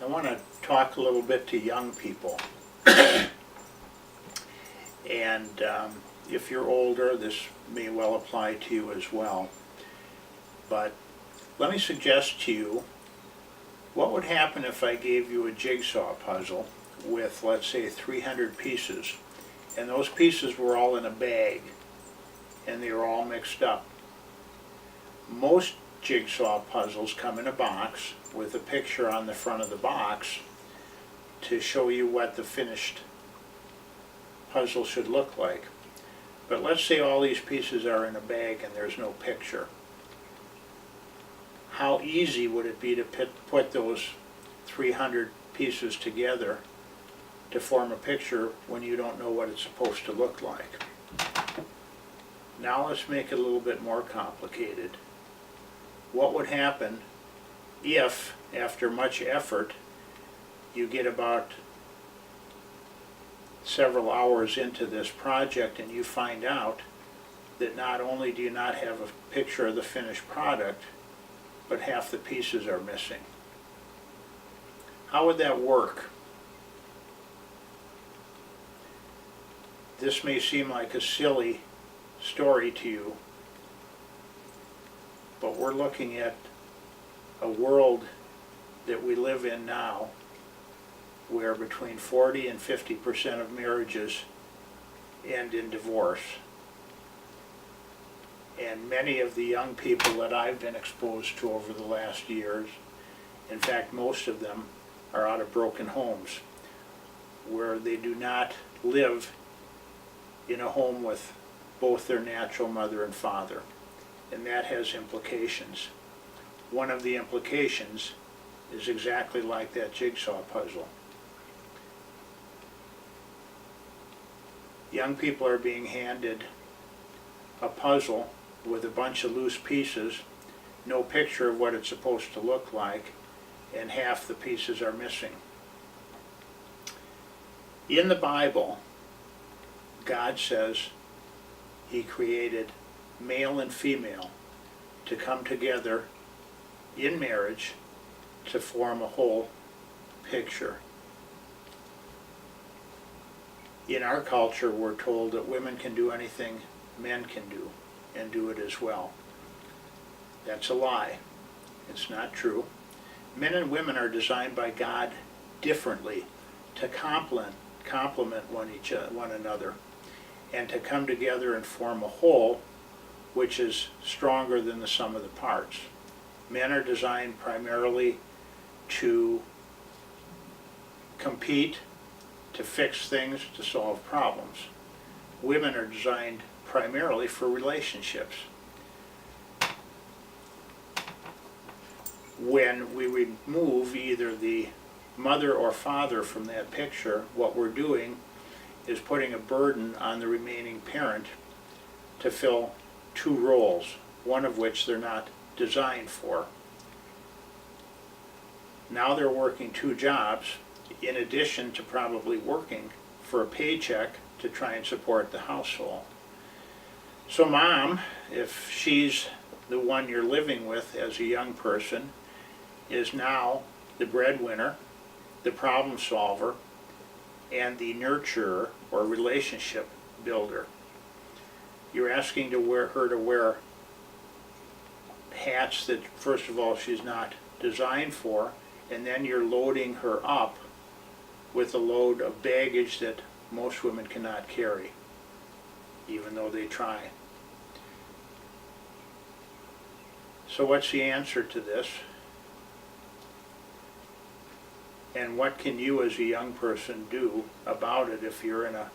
want to talk a little bit to young people. And if you're older, this may well apply to you as well. But let me suggest to you, what would happen if I gave you a jigsaw puzzle with, let's say, 300 pieces, and those pieces were all in a bag, and they were all mixed up? Most jigsaw puzzles come in a box with a picture on the front of the box to show you what the finished puzzle should look like. But let's say all these pieces are in a bag and there's no picture. How easy would it be to put those 300 pieces together to form a picture when you don't know what it's supposed to look like? Now let's make it a little bit more complicated. What would happen if, after much effort, you get about several hours into this project and you find out that not only do you not have a picture of the finished product, but half the pieces are missing? How would that work? This may seem like a silly story to you, but we're looking at a world that we live in now where between 40 and 50% of marriages end in divorce. And many of the young people that I've been exposed to over the last years, in fact most of them, are out of broken homes where they do not live in a home with both their natural mother and father. And that has implications. One of the implications is exactly like that jigsaw puzzle. Young people are being handed a puzzle with a bunch of loose pieces, no picture of what it's supposed to look like, and half the pieces are missing. In the Bible, God says He created male and female to come together in marriage to form a whole picture. In our culture, we're told that women can do anything men can do, and do it as well. That's a lie. It's not true. Men and women are designed by God differently to complement one another, and to come together and form a whole which is stronger than the sum of the parts. Men are designed primarily to compete, to fix things, to solve problems. Women are designed primarily for relationships. When we remove either the mother or father from that picture, what we're doing is putting a burden on the remaining parent to fill two roles, one of which they're not designed for. Now they're working two jobs in addition to probably working for a paycheck to try and support the household. So mom, if she's the one you're living with as a young person, is now the breadwinner, the problem solver, and the nurturer or relationship builder. You're asking her to wear hats that, first of all, she's not designed for, and then you're loading her up with a load of baggage that most women cannot carry, even though they try. So what's the answer to this? And what can you as a young person do about it if you're in a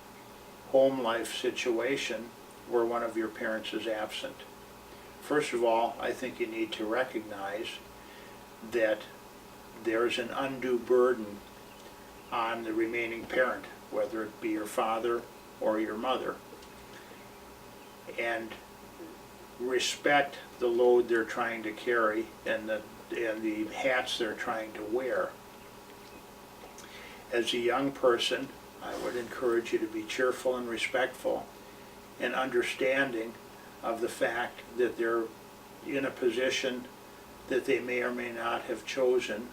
home life situation where one of your parents is absent? First of all, I think you need to recognize that there's an undue burden on the remaining parent, whether it be your father or your mother, and respect the load they're trying to carry and the hats they're trying to wear. As a young person, I would encourage you to be cheerful and respectful and understanding of the fact that they're in a position that they may or may not have chosen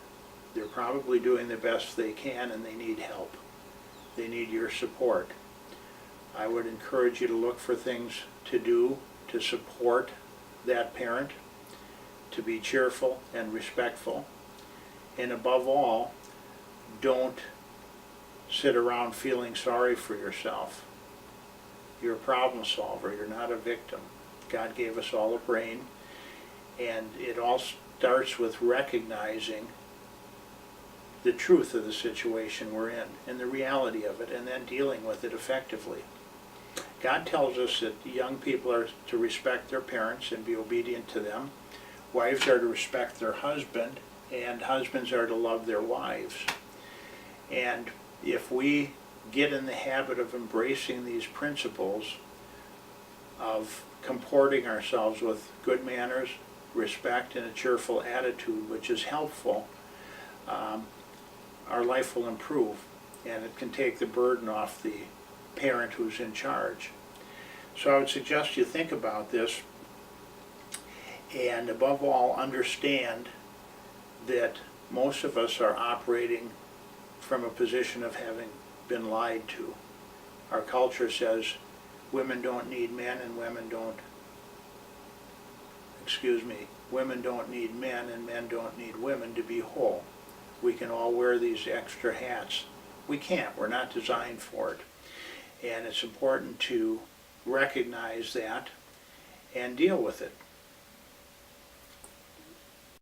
They're probably doing the best they can and they need help. They need your support. I would encourage you to look for things to do to support that parent, to be cheerful and respectful, and above all, don't sit around feeling sorry for yourself. You're a problem solver, you're not a victim. God gave us all a brain, and it all starts with recognizing the truth of the situation we're in and the reality of it, and then dealing with it effectively. God tells us that young people are to respect their parents and be obedient to them. Wives are to respect their husband, and husbands are to love their wives. And if we get in the habit of embracing these principles, of comporting ourselves with good manners, respect, and a cheerful attitude, which is helpful, our life will improve, and it can take the burden off the parent who's in charge. So I would suggest you think about this, and above all, understand that most of us are operating from a position of having been lied to. Our culture says women don't need men and women don't need men and men don't need women to be whole. We can all wear these extra hats. We can't. We're not designed for it. And it's important to recognize that and deal with it.